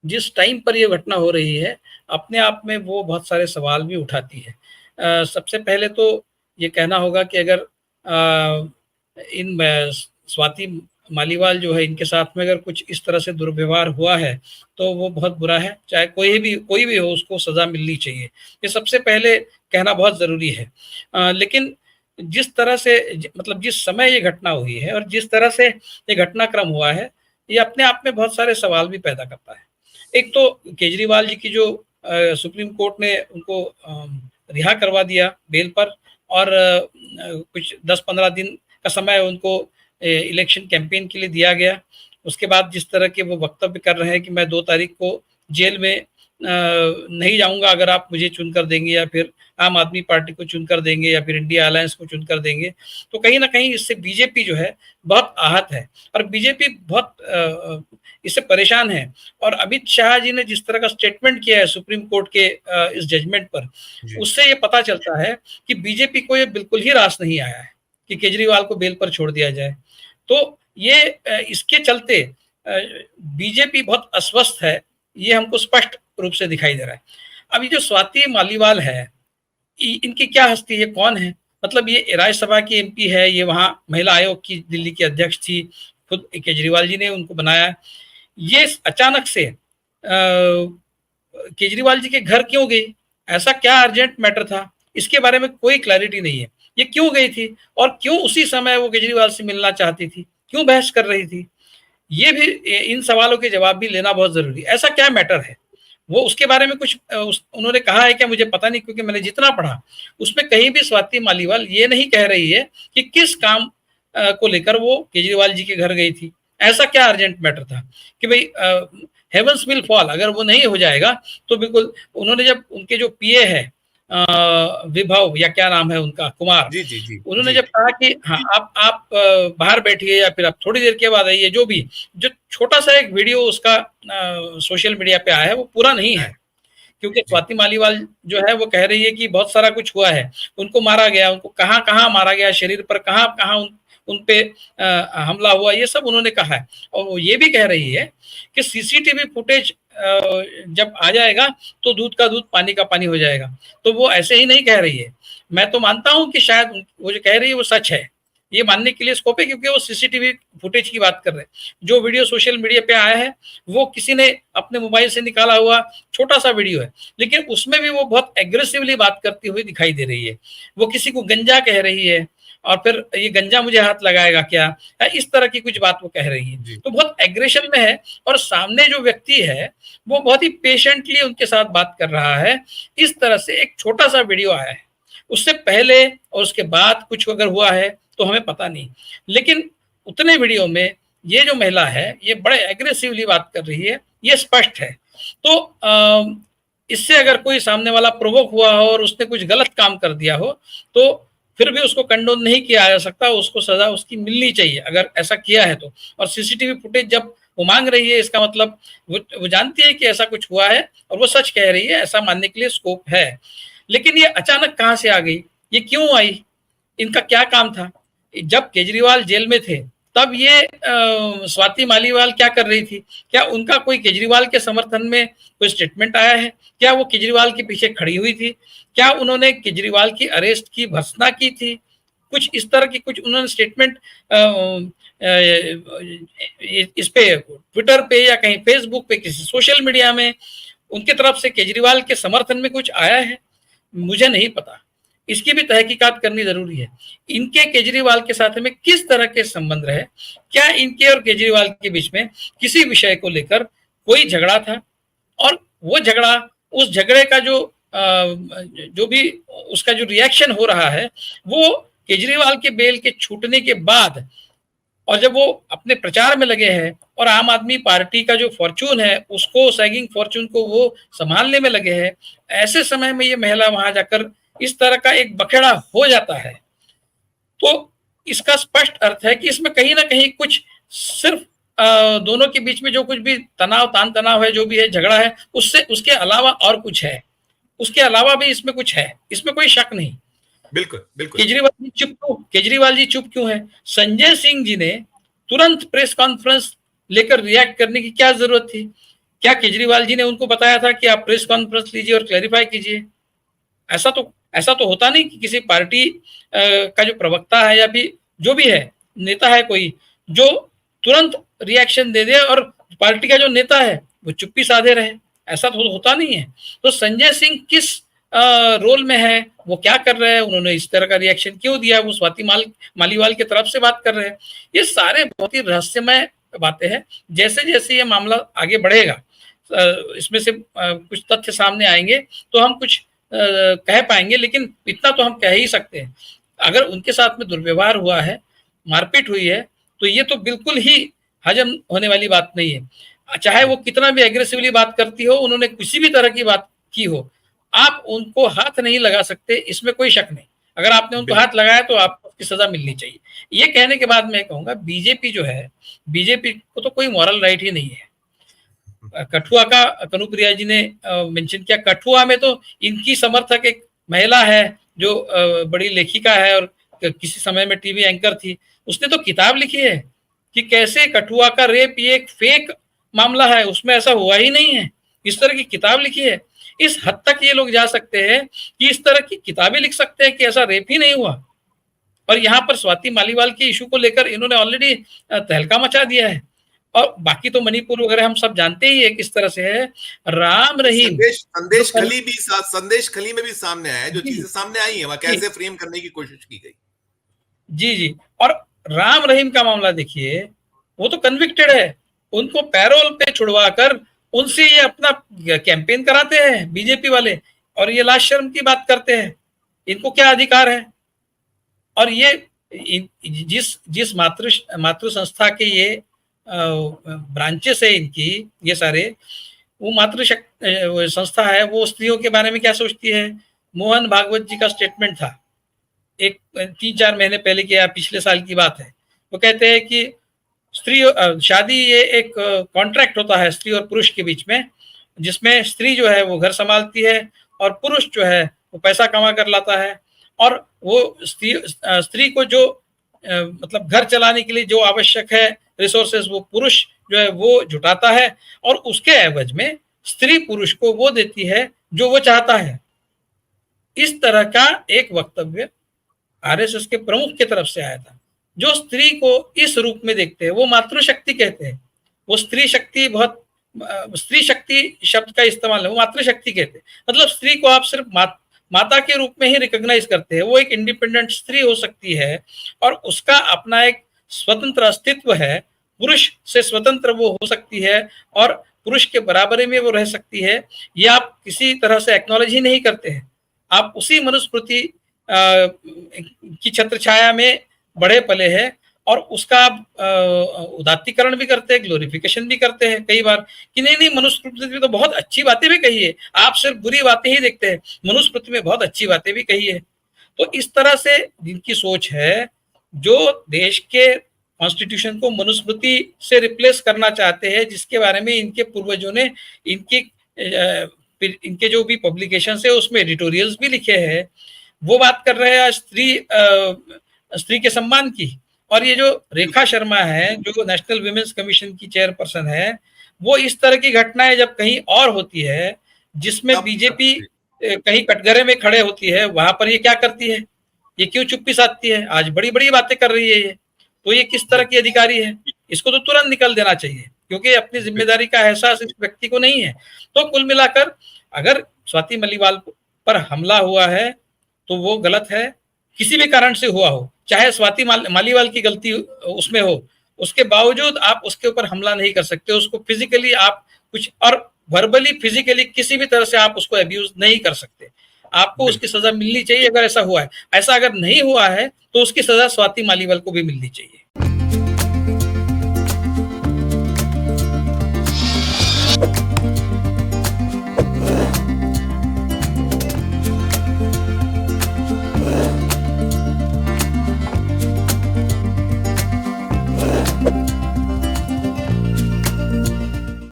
जिस टाइम पर ये घटना हो रही है, अपने आप में वो बहुत सारे सवाल भी उठाती है। सबसे पहले तो ये कहना होगा कि अगर इन स्वाति मालीवाल जो है, इनके साथ में अगर कुछ इस तरह से दुर्व्यवहार हुआ है, तो वो बहुत बुरा है। चाहे कोई भी हो, उसको सज़ा मिलनी चाहिए। ये सबसे पहले कहना बहुत ज़रूरी है। लेकिन जिस तरह से मतलब जिस समय ये घटना हुई है और जिस तरह से ये घटनाक्रम हुआ है, ये अपने आप में बहुत सारे सवाल भी पैदा करता है। एक तो केजरीवाल जी की जो सुप्रीम कोर्ट ने उनको रिहा करवा दिया बेल पर, और कुछ 10-15 दिन का समय उनको इलेक्शन कैंपेन के लिए दिया गया। उसके बाद जिस तरह के वो वक्तव्य कर रहे हैं कि मैं 2 तारीख को जेल में नहीं जाऊँगा अगर आप मुझे चुनकर देंगे, या फिर आम आदमी पार्टी को चुनकर देंगे, या फिर इंडिया अलायंस को चुनकर देंगे। तो कहीं न कहीं इससे बीजेपी जो है बहुत आहत है, और बीजेपी बहुत इससे परेशान है। और अमित शाह जी ने जिस तरह का स्टेटमेंट किया है सुप्रीम कोर्ट के इस जजमेंट पर, उससे ये पता चलता है कि बीजेपी को ये बिल्कुल ही रास नहीं आया है कि केजरीवाल को बेल पर छोड़ दिया जाए। तो ये इसके चलते बीजेपी बहुत अस्वस्थ है, ये हमको स्पष्ट रूप से दिखाई दे रहा है। अब ये जो स्वाति मालीवाल है, इनकी क्या हस्ती है, कौन है? मतलब ये राज्यसभा की एमपी है, ये वहाँ महिला आयोग की दिल्ली की अध्यक्ष थी, खुद केजरीवाल जी ने उनको बनाया। ये अचानक से केजरीवाल जी के घर क्यों गई? ऐसा क्या अर्जेंट मैटर था? इसके बारे में कोई क्लैरिटी नहीं है। ये क्यों गई थी, और क्यों उसी समय वो केजरीवाल से मिलना चाहती थी? क्यों बहस कर रही थी? ये भी इन सवालों के जवाब भी लेना बहुत ज़रूरी है। ऐसा क्या मैटर है? वो उसके बारे में कुछ उन्होंने कहा है क्या, मुझे पता नहीं, क्योंकि मैंने जितना पढ़ा उसमें कहीं भी स्वाति मालीवाल ये नहीं कह रही है कि किस काम को लेकर वो केजरीवाल जी के घर गई थी। ऐसा क्या अर्जेंट मैटर था कि भाई हेवंस विल फॉल, अगर वो नहीं हो जाएगा तो बिल्कुल। उन्होंने जब उनके जो पीए है विभव या क्या नाम है उनका, कुमार, उन्होंने जब कहा कि हाँ आप बाहर बैठिए या फिर आप थोड़ी देर के बाद आइए, जो भी, जो छोटा सा एक वीडियो उसका सोशल मीडिया पे आया है, वो पूरा नहीं है, क्योंकि स्वाति मालीवाल जो है वो कह रही है कि बहुत सारा कुछ हुआ है, उनको मारा गया, उनको कहाँ कहाँ मारा गया, शरीर पर कहाँ कहाँ उन पे हमला हुआ, ये सब उन्होंने कहा है। और वो ये भी कह रही है कि सीसीटीवी फुटेज जब आ जाएगा तो दूध का दूध पानी का पानी हो जाएगा। तो वो ऐसे ही नहीं कह रही है। मैं तो मानता हूँ कि शायद वो जो कह रही है वो सच है, ये मानने के लिए स्कोप है, क्योंकि वो सीसीटीवी फुटेज की बात कर रहे हैं। जो वीडियो सोशल मीडिया पे आया है वो किसी ने अपने मोबाइल से निकाला हुआ छोटा सा वीडियो है, लेकिन उसमें भी वो बहुत एग्रेसिवली बात करती हुई दिखाई दे रही है। वो किसी को गंजा कह रही है, और फिर ये गंजा मुझे हाथ लगाएगा क्या, इस तरह की कुछ बात वो कह रही है। तो बहुत एग्रेशन में है, और सामने जो व्यक्ति है वो बहुत ही पेशेंटली उनके साथ बात कर रहा है। इस तरह से एक छोटा सा वीडियो आया है, उससे पहले और उसके बाद कुछ अगर हुआ है तो हमें पता नहीं, लेकिन उतने वीडियो में ये जो महिला है ये बड़े एग्रेसिवली बात कर रही है, ये स्पष्ट है। तो इससे अगर कोई सामने वाला प्रोवोक हुआ हो और उसने कुछ गलत काम कर दिया हो, तो फिर भी उसको कंडोन नहीं किया जा सकता, उसको सजा उसकी मिलनी चाहिए अगर ऐसा किया है तो। और सीसीटीवी फुटेज जब वो मांग रही है, इसका मतलब वो जानती है कि ऐसा कुछ हुआ है और वो सच कह रही है, ऐसा मानने के लिए स्कोप है। लेकिन ये अचानक कहाँ से आ गई, ये क्यों आई, इनका क्या काम था? जब केजरीवाल जेल में थे तब ये स्वाति मालीवाल क्या कर रही थी? क्या उनका कोई केजरीवाल के समर्थन में कोई स्टेटमेंट आया है? क्या वो केजरीवाल के पीछे खड़ी हुई थी? क्या उन्होंने केजरीवाल की अरेस्ट की भर्त्सना की थी? कुछ इस तरह की कुछ उन्होंने स्टेटमेंट इस पे ट्विटर पे या कहीं फेसबुक पे किसी सोशल मीडिया में उनके तरफ से केजरीवाल के समर्थन में कुछ आया है? मुझे नहीं पता, इसकी भी तहकीकात करनी जरूरी है। इनके केजरीवाल के साथ में किस तरह के संबंध रहे, क्या इनके और केजरीवाल के बीच में किसी विषय को लेकर कोई झगड़ा था, और वो झगड़ा, उस झगड़े का जो भी उसका जो रिएक्शन हो रहा है वो केजरीवाल के बेल के छूटने के बाद, और जब वो अपने प्रचार में लगे हैं और आम आदमी पार्टी का जो फॉर्चून है उसको, सैगिंग फॉर्चून को वो संभालने में लगे हैं, ऐसे समय में ये महिला वहां जाकर इस तरह का एक बखेड़ा हो जाता है, तो इसका स्पष्ट अर्थ है कि इसमें कहीं ना कहीं कुछ सिर्फ दोनों के बीच में जो कुछ भी तनाव, तान तनाव है, जो भी है, झगड़ा है, उससे उसके अलावा और कुछ है, उसके अलावा भी इसमें कुछ है, इसमें कोई शक नहीं। बिल्कुल बिल्कुल। केजरीवाल जी चुप क्यों है? संजय सिंह जी ने तुरंत प्रेस कॉन्फ्रेंस लेकर रिएक्ट करने की क्या जरूरत थी? क्या केजरीवाल जी ने उनको बताया था कि आप प्रेस कॉन्फ्रेंस लीजिए और क्लैरिफाई कीजिए? ऐसा तो होता नहीं कि किसी पार्टी का जो प्रवक्ता है या फिर जो भी है, नेता है कोई, जो तुरंत रिएक्शन दे दे और पार्टी का जो नेता है वो चुप्पी साधे रहे। ऐसा तो होता नहीं है। तो संजय सिंह किस रोल में है, वो क्या कर रहे हैं, उन्होंने इस तरह का रिएक्शन क्यों दिया, वो स्वाति मालीवाल की तरफ से बात कर रहे हैं। ये सारे बहुत ही रहस्यमय बातें हैं। जैसे जैसे ये मामला आगे बढ़ेगा, इसमें से कुछ तथ्य सामने आएंगे तो हम कुछ कह पाएंगे, लेकिन इतना तो हम कह ही सकते हैं, अगर उनके साथ में दुर्व्यवहार हुआ है, मारपीट हुई है, तो ये तो बिल्कुल ही हजम होने वाली बात नहीं है। चाहे वो कितना भी एग्रेसिवली बात करती हो, उन्होंने किसी भी तरह की बात की हो, आप उनको हाथ नहीं लगा सकते, इसमें कोई शक नहीं। अगर आपने उनको हाथ लगाया तो आपको उसकी सजा मिलनी चाहिए। ये कहने के बाद मैं कहूंगा बीजेपी जो है, बीजेपी को तो कोई मॉरल राइट ही नहीं है। कठुआ का कनुप्रिया जी ने मेंशन किया, कठुआ में तो इनकी समर्थक एक महिला है जो बड़ी लेखिका है और किसी समय में टीवी एंकर थी। उसने तो किताब लिखी है कि कैसे कठुआ का रेप ये एक फेक मामला है, उसमें ऐसा हुआ ही नहीं है। इस तरह की किताब लिखी है। इस हद तक ये लोग जा सकते हैं कि इस तरह की किताबें लिख सकते हैं कि ऐसा रेप ही नहीं हुआ। और यहाँ पर स्वाति मालीवाल के इशू को लेकर इन्होंने ऑलरेडी तहलका मचा दिया है। और बाकी तो मणिपुर वगैरह हम सब जानते ही है किस तरह से है। राम रहीम संदेश खली में भी सामने आया है, जो चीजें सामने आई है वह कैसे फ्रेम करने की कोशिश की गई। जी जी। और राम रहीम का मामला देखिए, वो तो कन्विक्टेड है, उनको पैरोल पे छुड़वाकर उनसे ये अपना कैंपेन कराते हैं बीजेपी वाले, और ये लाज शर्म की बात करते हैं। इनको क्या अधिकार है? और ये जिस मातृ संस्था के ये ब्रांचेस है इनकी, ये सारे, वो संस्था है, वो स्त्रियों के बारे में क्या सोचती है? मोहन भागवत जी का स्टेटमेंट था एक 3-4 महीने पहले की या पिछले साल की बात है। वो कहते हैं कि स्त्री शादी ये एक कॉन्ट्रैक्ट होता है स्त्री और पुरुष के बीच में, जिसमें स्त्री जो है वो घर संभालती है और पुरुष जो है वो पैसा कमा कर लाता है। और वो स्त्री को जो मतलब घर चलाने के लिए जो आवश्यक है रिसोर्सेज, वो पुरुष जो है वो जुटाता है, और उसके एवज में स्त्री पुरुष को वो देती है जो वो चाहता है। इस तरह का एक वक्तव्य आरएसएस के प्रमुख की तरफ से आया था, जो स्त्री को इस रूप में देखते हैं। वो मातृशक्ति कहते हैं, वो स्त्री शक्ति शब्द का इस्तेमाल है, वो मातृशक्ति कहते हैं। मतलब स्त्री को आप सिर्फ माता के रूप में ही रिकॉग्नाइज करते हैं। वो एक इंडिपेंडेंट स्त्री हो सकती है और उसका अपना एक स्वतंत्र अस्तित्व है, पुरुष से स्वतंत्र वो हो सकती है और पुरुष के बराबरी में वो रह सकती है। ये आप किसी तरह से एक्नॉलेज ही नहीं करते हैं। आप उसी मनुस्मृति की छत्र छाया में बड़े पले हैं और उसका आप उदात्तीकरण भी करते हैं, ग्लोरिफिकेशन भी करते हैं कई बार कि नहीं मनुस्मृति में तो बहुत अच्छी बातें भी कही है, आप सिर्फ बुरी बातें ही देखते हैं, मनुस्मृति में बहुत अच्छी बातें भी कही है। तो इस तरह से जिनकी सोच है, जो देश के कॉन्स्टिट्यूशन को मनुस्मृति से रिप्लेस करना चाहते हैं, जिसके बारे में इनके पूर्वजों ने इनके जो भी पब्लिकेशन है उसमें एडिटोरियल्स भी लिखे हैं, वो बात कर रहे हैं स्त्री के सम्मान की। और ये जो रेखा शर्मा है, जो नेशनल विमेंस कमीशन की चेयरपर्सन है, वो इस तरह की घटनाएं जब कहीं और होती है, जिसमें बीजेपी कहीं कटघरे में खड़े होती है, वहां पर ये क्या करती है? ये क्यों चुप्पी साधती है? आज बड़ी बड़ी बातें कर रही है ये, तो ये किस तरह की अधिकारी है? इसको तो तुरंत निकल देना चाहिए, क्योंकि अपनी जिम्मेदारी का एहसास इस व्यक्ति को नहीं है। तो कुल मिलाकर अगर स्वाति मालीवाल पर हमला हुआ है तो वो गलत है, किसी भी कारण से हुआ हो, चाहे स्वाति मालीवाल की गलती उसमें हो, उसके बावजूद आप उसके ऊपर हमला नहीं कर सकते। उसको फिजिकली आप कुछ, और वर्बली फिजिकली किसी भी तरह से आप उसको अब्यूज नहीं कर सकते। आपको उसकी सजा मिलनी चाहिए अगर ऐसा हुआ है। ऐसा अगर नहीं हुआ है तो उसकी सजा स्वाति मालीवाल को भी मिलनी चाहिए।